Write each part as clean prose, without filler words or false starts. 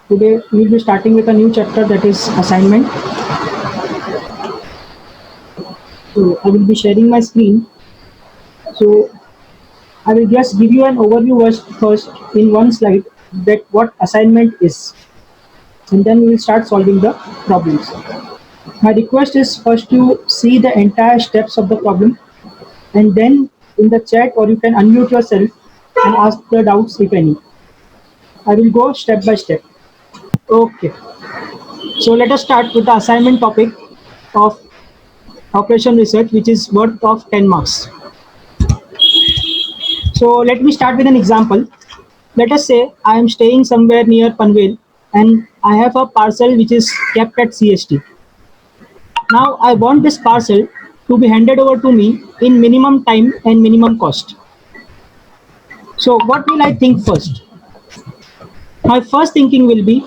Today we'll be starting with a new chapter, that is assignment. So I will be sharing my screen. So I will just give you an overview first in one slide that what assignment is, and then we will start solving the problems. My request is first you see the entire steps of the problem, and then in the chat or you can unmute yourself and ask the doubts if any. I will go step by step. Okay. So let us start with the assignment topic of operation research, which is worth of 10 marks. So let me start with an example. Let us say I am staying somewhere near Panvel and I have a parcel which is kept at CST. Now I want this parcel to be handed over to me in minimum time and minimum cost. So what will I think first? My first thinking will be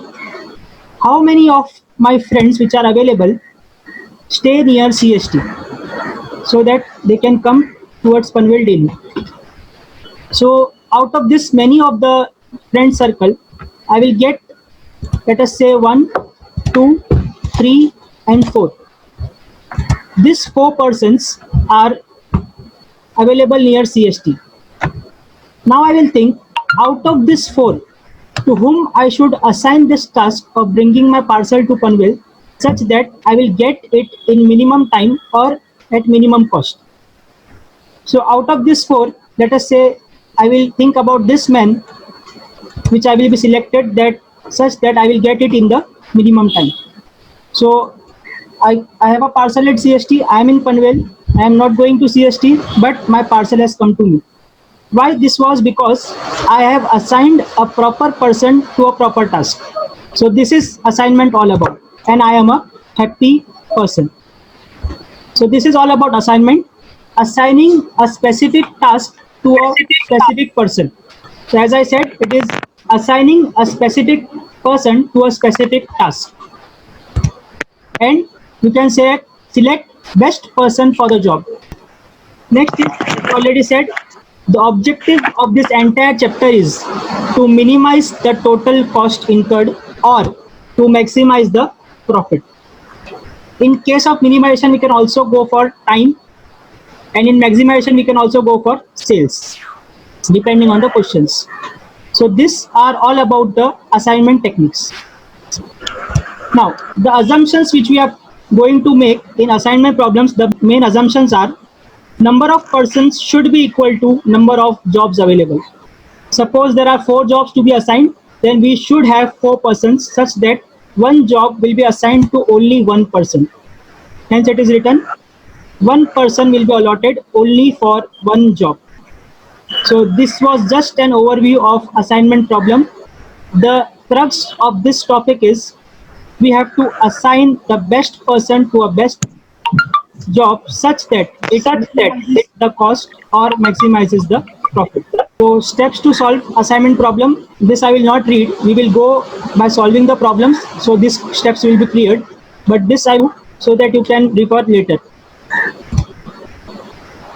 how many of my friends which are available stay near CST so that they can come towards Panvel daily. So out of this many of the friend circle, I will get, let us say, 1, 2, 3 and 4. These 4 persons are available near CST. Now I will think out of this 4 to whom I should assign this task of bringing my parcel to Panvel such that I will get it in minimum time or at minimum cost. So out of this 4, let us say I will think about this man which I will be selected that such that I will get it in the minimum time. So I have a parcel at CST. I am in Panvel. I am not going to CST, but my parcel has come to me. Why this was? Because I have assigned a proper person to a proper task. So this is assignment all about, and I am a happy person. So this is all about assignment, assigning a specific task to a specific person. So as I said, it is assigning a specific person to a specific task. And you can say select best person for the job. Next is, I already said, the objective of this entire chapter is to minimize the total cost incurred or to maximize the profit. In case of minimization, we can also go for time, and in maximization, we can also go for sales, depending on the questions. So these are all about the assignment techniques. Now, the assumptions which we are going to make in assignment problems, the main assumptions are number of persons should be equal to number of jobs available. Suppose there are 4 jobs to be assigned, then we should have 4 persons such that one job will be assigned to only one person. Hence it is written one person will be allotted only for one job. So this was just an overview of assignment problem. The crux of this topic is we have to assign the best person to a best job such that it minimizes the cost or maximizes the profit. So steps to solve assignment problem. This I will not read. We will go by solving the problems. So these steps will be cleared. But this I will so that you can refer later.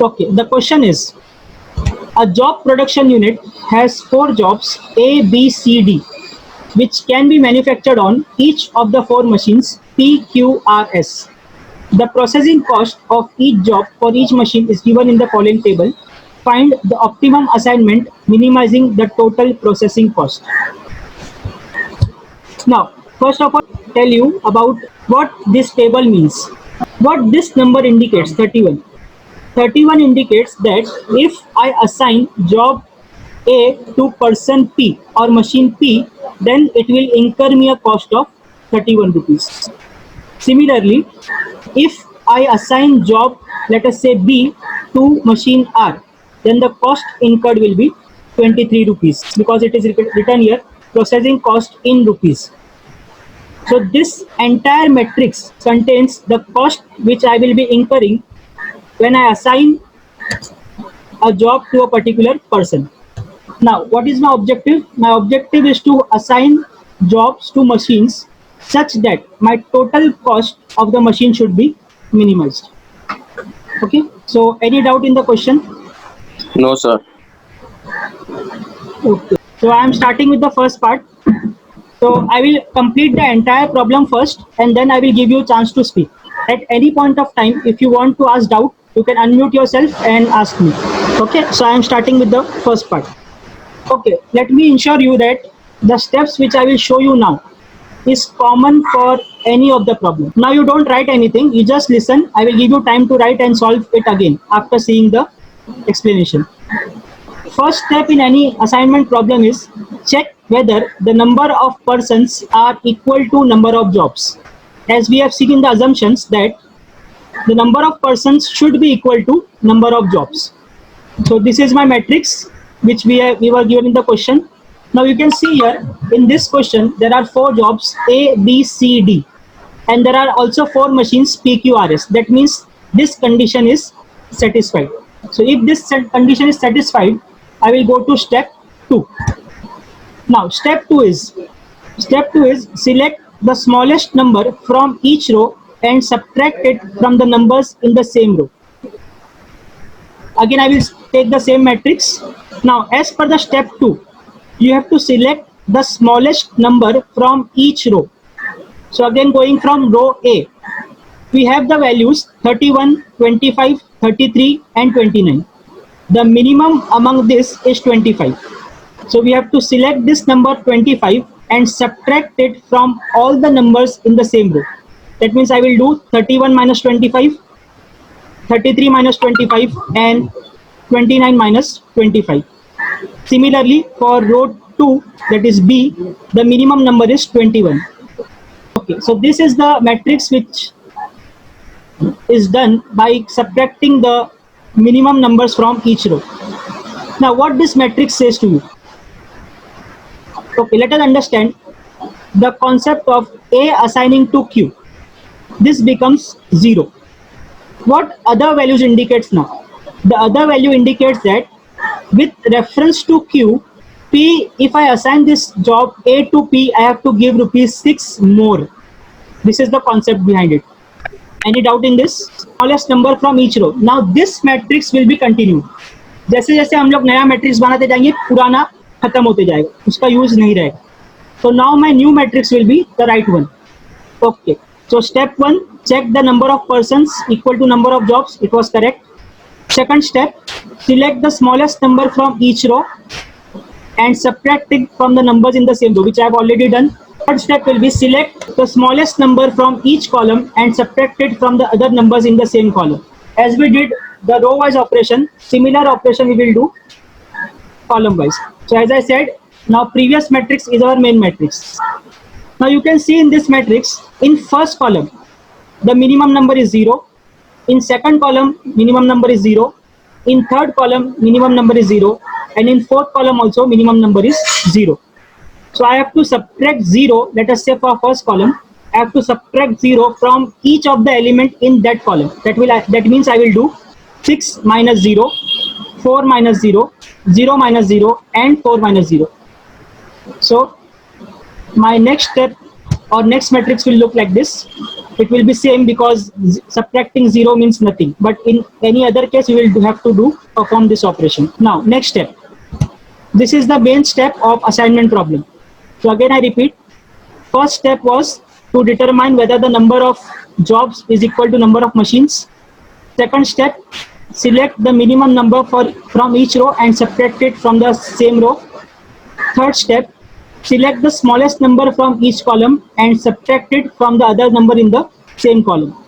Okay, the question is, a job production unit has 4 jobs A, B, C, D, which can be manufactured on each of the 4 machines P, Q, R, S. The processing cost of each job for each machine is given in the following table. Find the optimum assignment minimizing the total processing cost. Now, first of all, tell you about what this table means. What this number indicates, 31. 31 indicates that if I assign job A to person P or machine P, then it will incur me a cost of 31 rupees. Similarly, if I assign job, let us say B, to machine R, then the cost incurred will be 23 rupees because it is written here processing cost in rupees. So this entire matrix contains the cost which I will be incurring when I assign a job to a particular person. Now, what is my objective? My objective is to assign jobs to machines such that my total cost of the machine should be minimized. Okay, so any doubt in the question? No, sir. Okay, so I am starting with the first part. So I will complete the entire problem first and then I will give you a chance to speak. At any point of time, if you want to ask doubt, you can unmute yourself and ask me. Okay, so I am starting with the first part. Okay, let me ensure you that the steps which I will show you now is common for any of the problem. Now you don't write anything, you just listen. I will give you time to write and solve it again after seeing the explanation. First step in any assignment problem is check whether the number of persons are equal to number of jobs. As we have seen in the assumptions that the number of persons should be equal to number of jobs. So this is my matrix which we were given in the question. Now you can see here in this question there are 4 jobs A, B, C, D, and there are also 4 machines P, Q, R, S. That means this condition is satisfied. So if this condition is satisfied, I will go to step 2. Now step 2 is select the smallest number from each row and subtract it from the numbers in the same row. Again I will take the same matrix. Now as per the step 2, you have to select the smallest number from each row. So again going from row A, we have the values 31, 25, 33 and 29. The minimum among this is 25. So we have to select this number 25 and subtract it from all the numbers in the same row. That means I will do 31 minus 25, 33 minus 25 and 29 minus 25. Similarly for row 2, that is B, the minimum number is 21. Okay, so this is the matrix which is done by subtracting the minimum numbers from each row. Now what this matrix says to you? Okay, let us understand the concept of A assigning to Q. This becomes 0. What other values indicates now? The other value indicates that with reference to Q, P, if I assign this job A to P, I have to give rupees 6 more. This is the concept behind it. Any doubt in this? Smallest number from each row. Now this matrix will be continued. जैसे जैसे हम लोग नया matrix बनाते जाएंगे, पुराना खत्म होते जाएगा, उसका यूज नहीं रहेगा. So now my new matrix will be the right one. Okay. So step 1, check the number of persons equal to number of jobs. It was correct. Second step, select the smallest number from each row and subtract it from the numbers in the same row, which I have already done. Third step will be select the smallest number from each column and subtract it from the other numbers in the same column. As we did the row wise operation, similar operation we will do column wise. So as I said, now previous matrix is our main matrix. Now you can see in this matrix, in first column, the minimum number is 0. In second column, minimum number is 0. In third column, minimum number is 0. And in fourth column also, minimum number is 0. So I have to subtract 0, let us say for first column, I have to subtract 0 from each of the element in that column. That means I will do 6 minus 0, 4 minus 0, 0 minus 0 and 4 minus 0. So my next step or next matrix will look like this. It will be same because subtracting 0 means nothing. But in any other case, you will have to perform this operation. Now next step. This is the main step of assignment problem. So again I repeat, first step was to determine whether the number of jobs is equal to number of machines. Second step, select the minimum number from each row and subtract it from the same row. Third step, select the smallest number from each column and subtract it from the other number in the same column.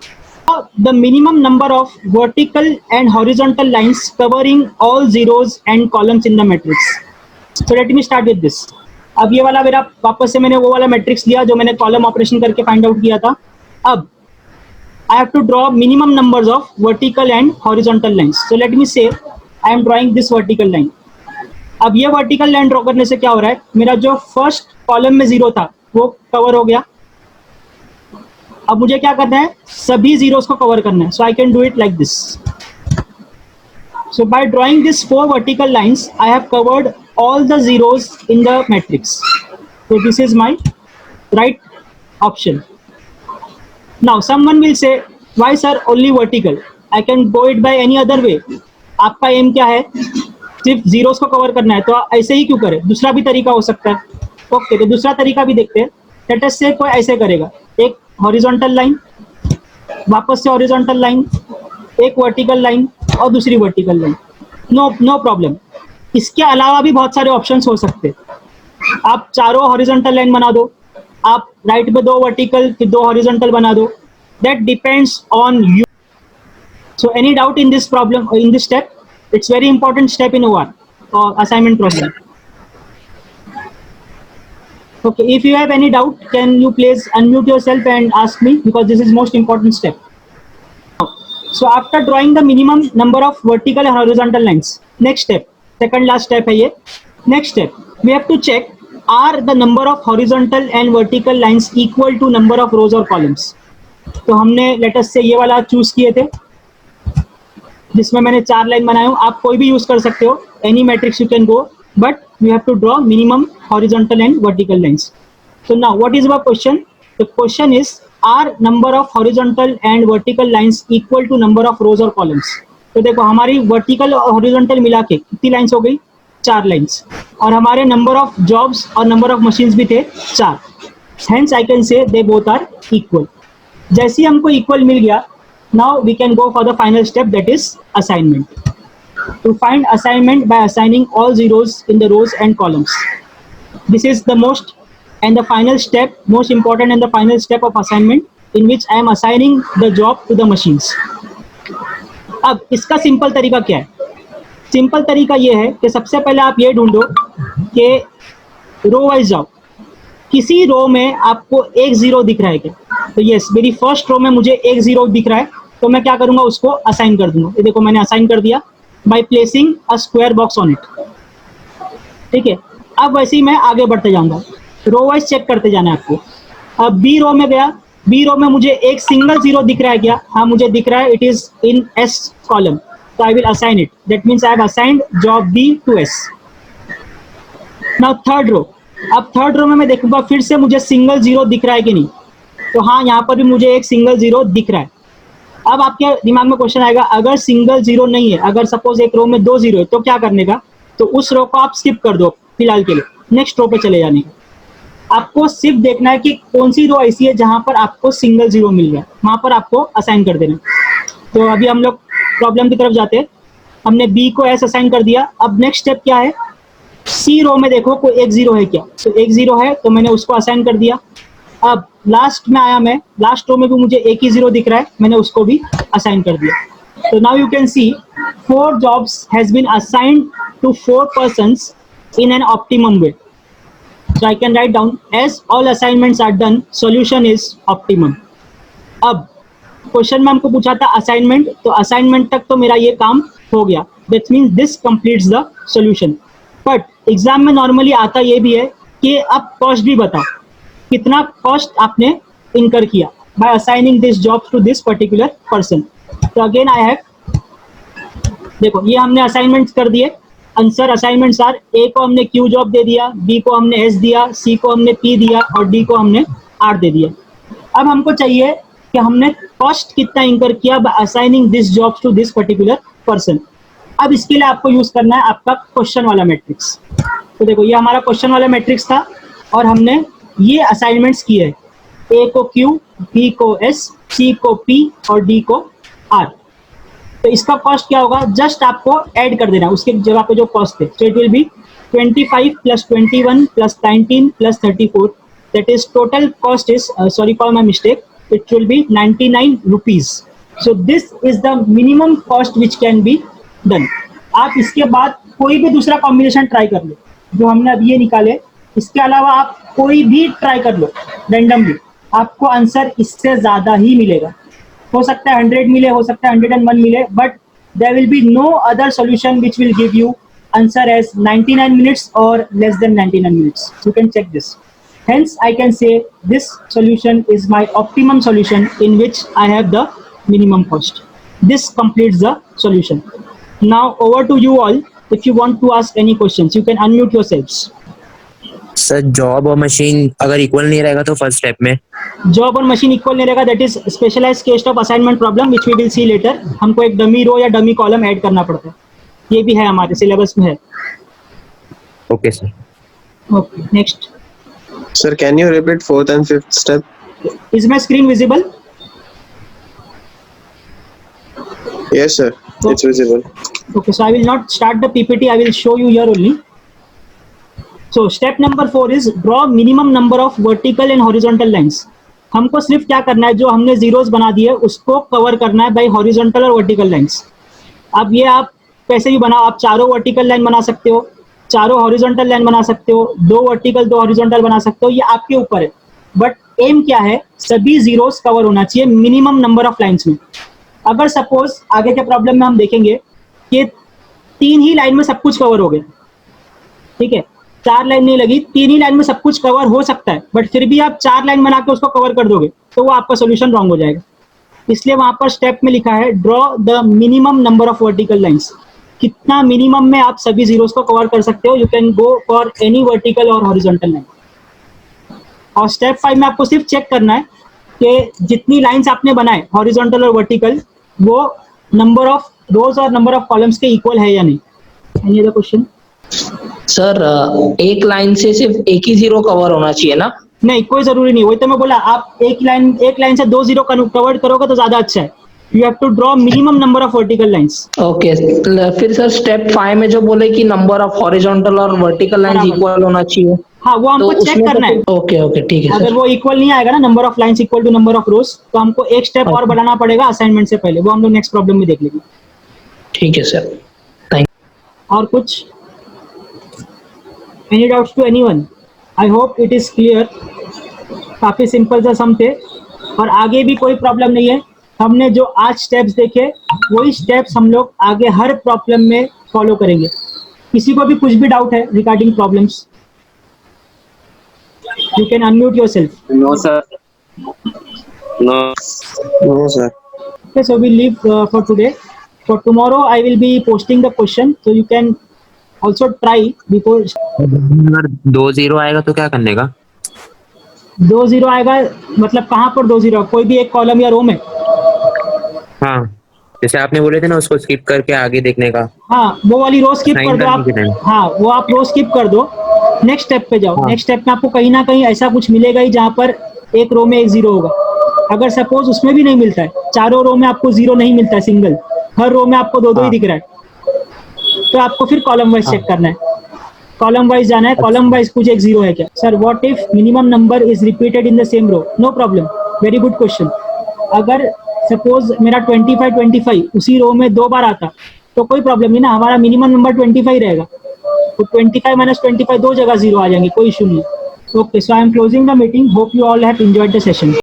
Now, the minimum number of vertical and horizontal lines covering all zeros and columns in the matrix. So let me start with this. अब ये वाला मेरा वापस से मैंने वो वाला matrix लिया जो मैंने कॉलम ऑपरेशन करके फाइंड आउट किया था. अब I have to draw minimum numbers of vertical and horizontal lines. So let me say I am drawing this vertical line. अब ये वर्टिकल लाइन ड्रॉ करने से क्या हो रहा है, मेरा जो फर्स्ट कॉलम में 0 था वो कवर हो गया. अब मुझे क्या करना है, सभी जीरोस को कवर करना है. So I can do it like this. So by drawing these 4 vertical lines, I have covered all the zeros in the matrix. So this is my right option. Now someone will say, why sir only vertical? I can go it by any other way. आपका M क्या है, सिर्फ zeros को cover करना है, तो ऐसे ही क्यों करें, दूसरा भी तरीका हो सकता है. ओके, तो दूसरा तरीका भी देखते हैं। लेट अस से कोई ऐसे करेगा, एक हॉरिजॉन्टल लाइन, वापस से हॉरिजॉन्टल लाइन, एक वर्टिकल लाइन और दूसरी वर्टिकल लाइन। No problem. इसके अलावा भी बहुत सारे ऑप्शंस हो सकते हैं। आप चारों हॉरिजॉन्टल लाइन बना दो, आप राइट में 2 वर्टिकल फिर 2 हॉरिजॉन्टल बना दो, that depends on you. So any doubt in this problem or in this step? It's very important step in OR or assignment problem. Okay, if you have any doubt, can you please unmute yourself and ask me, because this is most important step. So after drawing the minimum number of vertical and horizontal lines, next step, second last step है ये. Next step, we have to check are the number of horizontal and vertical lines equal to number of rows or columns. तो हमने let us say ये वाला choose किए थे जिसमें मैंने 4 लाइन बनाया हूँ. आप कोई भी यूज कर सकते हो, any matrix you can go, but you have to draw minimum horizontal and vertical lines. So now what is our question? The question is are number of horizontal and vertical lines equal to number of rows और columns. तो देखो हमारी vertical और horizontal मिला के कितनी lines हो गई? 4 लाइंस. और हमारे नंबर ऑफ जॉब्स और नंबर ऑफ मशीन्स भी थे 4. Hence I can say they both are equal. जैसे ही हमको इक्वल मिल गया, now we can go for the final step, that is assignment. To find assignment by assigning all zeros in the rows and columns. This is the most and the final step, most important and the final step of assignment in which I am assigning the job to the machines. अब इसका simple तरीका क्या है? Simple तरीका ये है कि सबसे पहले आप ये ढूंढो कि रो वाइज जाओ, किसी रो में आपको एक जीरो दिख रहा है क्या? तो यस, मेरी फर्स्ट रो में मुझे एक जीरो दिख रहा है, तो मैं क्या करूंगा, उसको असाइन कर दूंगा. ये देखो मैंने असाइन कर दिया by placing a square box on it. ठीक है, अब वैसे ही मैं आगे बढ़ते जाऊंगा, रो वाइज चेक करते जाना है आपको. अब बी रो में गया, बी रो में मुझे एक सिंगल जीरो दिख रहा है क्या? हाँ मुझे दिख रहा है, it is in S column, तो I will assign it. That means I have assigned job B to S. Now third row. अब थर्ड रो में मैं देखूंगा फिर से मुझे सिंगल जीरो दिख रहा है कि नहीं, तो हाँ यहाँ पर भी मुझे एक सिंगल जीरो दिख रहा है. अब आपके दिमाग में क्वेश्चन आएगा, अगर सिंगल जीरो नहीं है, अगर सपोज एक रो में 2 जीरो है, तो क्या करने का? तो उस रो को आप स्किप कर दो फिलहाल के लिए, नेक्स्ट रो पे चले जाने का. आपको सिर्फ देखना है कि कौन सी रो ऐसी है जहां पर आपको सिंगल जीरो मिल गया, वहां पर आपको असाइन कर देना. तो अभी हम लोग प्रॉब्लम की तरफ जाते हैं. हमने बी को एस असाइन कर दिया. अब नेक्स्ट स्टेप क्या है? सी रो में देखो कोई एक जीरो है क्या? तो एक जीरो है, तो मैंने उसको असाइन कर दिया. अब लास्ट में आया मैं, लास्ट रो में भी मुझे एक ही जीरो दिख रहा है, मैंने उसको भी असाइन कर दिया. तो now you can see 4 jobs has been assigned to 4 persons in an optimum way. So I can write down as all assignments are done, solution is optimum. अब क्वेश्चन में हमको पूछा था असाइनमेंट, तो असाइनमेंट तक तो मेरा ये काम हो गया. That means this completes the solution. But exam में नॉर्मली आता ये भी है कि अब कॉस्ट भी बताओ, कितना कॉस्ट आपने इनकर किया by assigning this job to this particular person. तो अगेन आई हैव, देखो ये हमने असाइनमेंट्स कर दिए. आंसर असाइनमेंट्स आर, ए को हमने क्यू जॉब दे दिया, बी को हमने एस दिया, सी को हमने पी दिया और डी को हमने आर दे दिया. अब हमको चाहिए कि हमने कॉस्ट कितना इंकर किया by assigning this jobs to this particular person. अब इसके लिए आपको यूज करना है आपका क्वेश्चन वाला मैट्रिक्स. तो देखो ये हमारा क्वेश्चन वाला मैट्रिक्स था और हमने ये असाइनमेंट्स किए, ए को क्यू, बी को एस, सी को पी और डी को आर. तो इसका कॉस्ट क्या होगा? जस्ट आपको ऐड कर देना उसके जगह पे जो कॉस्ट थे. तो it will be 25 plus 21 plus 19 plus 34. That is total cost is, sorry for my mistake, it will be 99 rupees. So this is the minimum cost which can be done. आप इसके बाद कोई भी दूसरा कॉम्बिनेशन ट्राई कर लो जो हमने अभी ये निकाले, इसके अलावा आप कोई भी ट्राई कर लो रैंडमली, आपको आंसर इससे ज्यादा ही मिलेगा. हो सकता है 100 मिले, हो सकता है 101 मिले, but there will be no other solution which will give you answer as 99 minutes और less than 99 minutes. You can check this. Hence I can say this solution is my optimum solution in which I have the minimum cost. This completes the solution. Now over to you all. If you want to ask any questions, you can unmute yourselves. Sir job और machine अगर equal नहीं रहेगा तो first step में job और machine equal नहीं रहेगा, that is specialized case of assignment problem which we will see later. हमको एक डमी रो या डमी कॉलम ऐड करना पड़ता है, ये भी है हमारे सिलेबस में है. Okay sir. Okay next. Sir, can you repeat fourth and fifth step? Is my screen visible? Yes, sir. It's visible. Okay, so I will not start the PPT. I will show you here only. So step number 4 is draw minimum number of vertical and horizontal lines. हमको सिर्फ क्या करना है, जो हमने zeros बना दिए उसको कवर करना है बाय हॉरिजॉन्टल और वर्टिकल लाइंस. अब ये आप कैसे भी बनाओ, आप चारों वर्टिकल लाइन बना सकते हो, चारों हॉरिजॉन्टल लाइन बना सकते हो, दो वर्टिकल दो हॉरिजॉन्टल बना सकते हो, ये आपके ऊपर है. बट एम क्या है, सभी जीरोस कवर होना चाहिए मिनिमम नंबर ऑफ लाइंस में. अगर सपोज आगे के प्रॉब्लम में हम देखेंगे कि 3 ही लाइन में सब कुछ कवर हो गया, ठीक है, 4 लाइन नहीं लगी, 3 ही लाइन में सब कुछ कवर हो सकता है, बट फिर भी आप 4 लाइन बना के उसको कवर कर दोगे तो वो आपका सोल्यूशन रॉन्ग हो जाएगा. इसलिए वहां पर स्टेप में लिखा है draw the minimum number of vertical lines. कितना मिनिमम में आप सभी जीरोस को कवर कर सकते हो. You can go for any vertical और हॉरिजॉन्टल लाइन. और स्टेप 5 में आपको सिर्फ चेक करना है कि जितनी लाइंस आपने बनाए हॉरिजॉन्टल और वर्टिकल वो नंबर ऑफ रोज और नंबर ऑफ कॉलम्स के इक्वल है या नहीं. Any other question? सर एक लाइन से सिर्फ एक ही जीरो कवर होना चाहिए ना? नहीं, कोई जरूरी नहीं. वही तो मैं बोला, आप एक लाइन से 2 जीरो कवर करोगे तो ज्यादा अच्छा है. You have to draw minimum number of vertical lines. Okay, फिर सर स्टेप 5 में जो बोले कि नंबर ऑफ हॉरिजॉन्टल और वर्टिकल लाइंस इक्वल होना चाहिए, हाँ, वो हमको चेक उसमें करना है. ओके ओके ठीक है अगर सर. वो इक्वल नहीं आएगा ना, number of lines equal to number of rows, तो हमको एक स्टेप और बढ़ाना पड़ेगा असाइनमेंट से पहले. वो हम लोग नेक्स्ट प्रॉब्लम में देख लेंगे. ठीक है सर. और कुछ? Any doubts to anyone? I hope it is clear. काफी सिंपल सा सम थे और आगे भी कोई प्रॉब्लम नहीं है. हमने जो आज स्टेप्स देखे वही स्टेप्स हम लोग आगे हर प्रॉब्लम में फॉलो करेंगे. किसी को भी कुछ भी डाउट है regarding problems, you can unmute yourself. No, sir. No. No, sir. Okay, so we leave for today. For tomorrow, I will be posting the question, so you can also try before. अगर 2 0 आएगा तो क्या करने का? 2 zero आएगा मतलब कहाँ पर 2 जीरो? कोई भी एक कॉलम या रो में. हाँ, जैसे आपने बोले थे ना उसको स्किप करके आगे देखने का. हाँ, वो वाली रो स्किप Sign कर दो करने आप. के time. हाँ, वो आप रो स्किप कर दो, नेक्स्ट स्टेप पे जाओ. हाँ. नेक्स्ट स्टेप में आपको कहीं ना कहीं ऐसा कुछ मिलेगा ही जहाँ पर एक रो में एक जीरो होगा. अगर सपोज उसमें भी नहीं मिलता है, चारों रो में आपको जीरो नहीं मिलता है सिंगल, हर रो में आपको 2 ही हाँ. दिख रहा है, तो आपको फिर कॉलम वाइज चेक करना है. कॉलम वाइज जाना है, कॉलम वाइज कुछ एक जीरो है क्या. Sir, what if minimum number is repeated in the same row? No problem, very good question. अगर सपोज मेरा 25 उसी रो में 2 बार आता तो कोई प्रॉब्लम नहीं ना, हमारा मिनिमम नंबर 25 रहेगा. तो 25 - 25 2 जगह जीरो आ जाएंगे, कोई इशू नहीं. Okay, so I am closing the meeting. Hope you all have enjoyed the session.